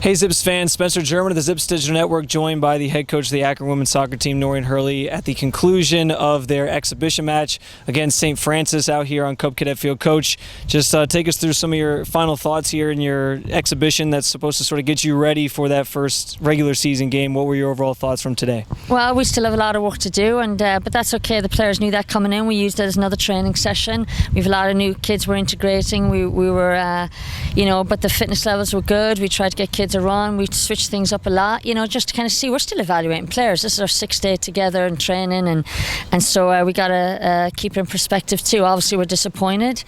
Hey Zips fans, Spencer German of the Zips Digital Network, joined by the head coach of the Akron women's soccer team, Noreen Hurley, at the conclusion of their exhibition match against St. Francis out here on Cub Cadet Field. Coach, just take us through some of your final thoughts here in your exhibition that's supposed to sort of get you ready for that first regular season game. What were your overall thoughts from today? Well, we still have a lot of work to do, but that's okay. The players knew that coming in. We used it as another training session. We have a lot of new kids we're integrating. We were, but the fitness levels were good. We tried to get kids around. We switched things up a lot, just to kind of see. We're still evaluating players. This is our 6th day together and training, and so we got to keep it in perspective too. Obviously, we're disappointed,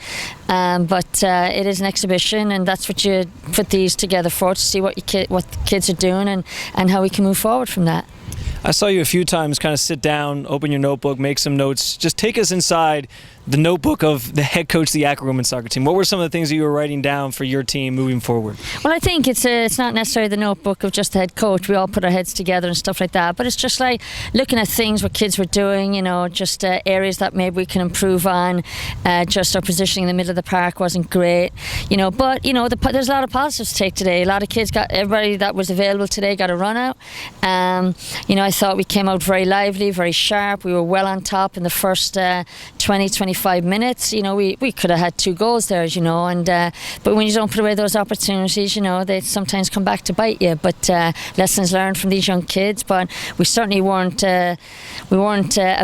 but it is an exhibition, and that's what you put these together for, to see what the kids are doing and how we can move forward from that. I saw you a few times kind of sit down, open your notebook, make some notes. Just take us inside the notebook of the head coach of the Akron women's soccer team. What were some of the things that you were writing down for your team moving forward? Well, I think it's not necessarily the notebook of just the head coach. We all put our heads together and stuff like that. But it's just like looking at things what kids were doing, just areas that maybe we can improve on. Just our positioning in the middle of the park wasn't great, But there's a lot of positives to take today. A lot of kids everybody that was available today got a run out. I thought we came out very lively, very sharp. We were well on top in the first 20-25 minutes. We could have had 2 goals there, but when you don't put away those opportunities, they sometimes come back to bite you. But lessons learned from these young kids. But we certainly weren't a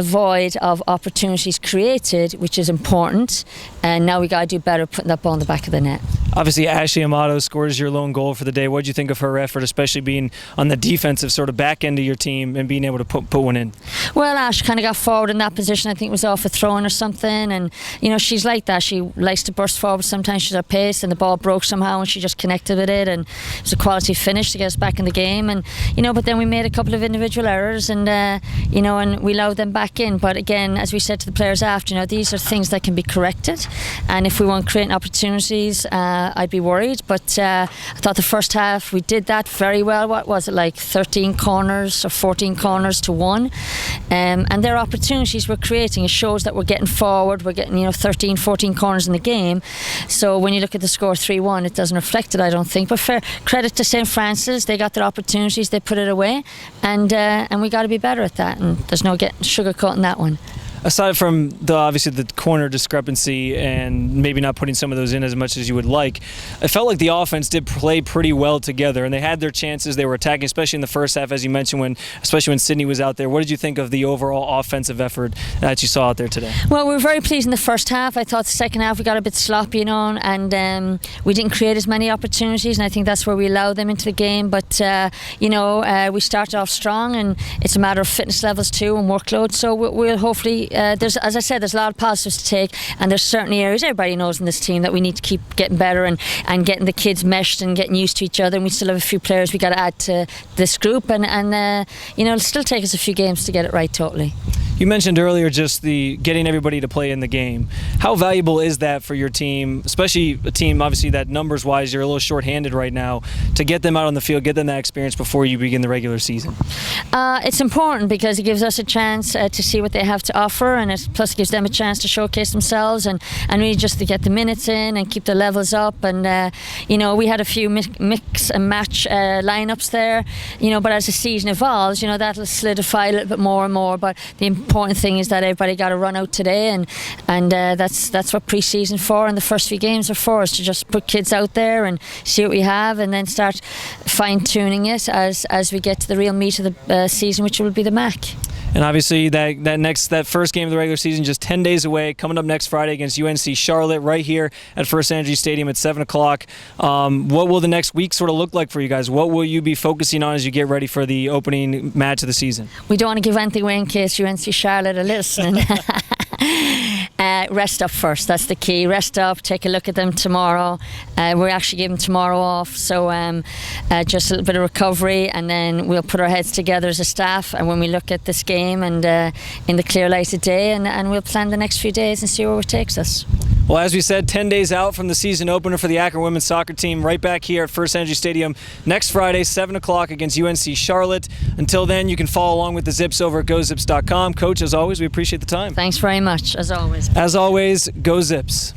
void of opportunities created, which is important. And now we got to do better putting that ball in the back of the net. Obviously, Ashley Amato scores your lone goal for the day. What did you think of her effort, especially being on the defensive sort of back end of your team and being able to put one in? Well, Ash kind of got forward in that position. I think it was off a throw-in or something. And, she's like that. She likes to burst forward. Sometimes she's at pace and the ball broke somehow and she just connected with it. And it was a quality finish to get us back in the game. And, but then we made a couple of individual errors and, and we allowed them back in. But again, as we said to the players after, these are things that can be corrected. And if we weren't creating opportunities, I'd be worried. But I thought the first half we did that very well. What was it, like 13 corners or 14 corners to 1? And their opportunities we're creating, it shows that we're getting forward. We're getting 13, 14 corners in the game. So when you look at the score 3-1, it doesn't reflect it, I don't think. But fair credit to St. Francis, they got their opportunities, they put it away, and we got to be better at that. And there's no getting sugarcoating that one. Aside from obviously the corner discrepancy and maybe not putting some of those in as much as you would like, it felt like the offense did play pretty well together and they had their chances. They were attacking, especially in the first half, as you mentioned, especially when Sydney was out there. What did you think of the overall offensive effort that you saw out there today? Well, we were very pleased in the first half. I thought the second half we got a bit sloppy, and we didn't create as many opportunities, and I think that's where we allowed them into the game. But we started off strong, and it's a matter of fitness levels too and workload. So we'll hopefully. As I said, there's a lot of positives to take, and there's certainly areas everybody knows in this team that we need to keep getting better and getting the kids meshed and getting used to each other. And we still have a few players we got to add to this group, and it'll still take us a few games to get it right totally. You mentioned earlier just the getting everybody to play in the game. How valuable is that for your team, especially a team obviously that numbers-wise you're a little short-handed right now, to get them out on the field, get them that experience before you begin the regular season? It's important because it gives us a chance to see what they have to offer, and plus it gives them a chance to showcase themselves and really just to get the minutes in and keep the levels up. And we had a few mix and match lineups there, but as the season evolves, that'll solidify a little bit more and more. But the important thing is that everybody got a run out today, and that's what pre-season for, and the first few games are for, is to just put kids out there and see what we have, and then start fine-tuning it as we get to the real meat of the season, which will be the MAC. And obviously that first game of the regular season just 10 days away, coming up next Friday against UNC Charlotte right here at First Energy Stadium at 7 o'clock. What will the next week sort of look like for you guys? What will you be focusing on as you get ready for the opening match of the season? We don't want to give anything away in case UNC Charlotte are listening. Rest up first, that's the key. Rest up, take a look at them tomorrow. We're actually giving tomorrow off, so just a little bit of recovery, and then we'll put our heads together as a staff, and when we look at this game and in the clear light of day, and we'll plan the next few days and see where it takes us. Well, as we said, 10 days out from the season opener for the Akron women's soccer team, right back here at First Energy Stadium next Friday, 7 o'clock against UNC Charlotte. Until then, you can follow along with the Zips over at GoZips.com. Coach, as always, we appreciate the time. Thanks very much, as always. As always, go Zips.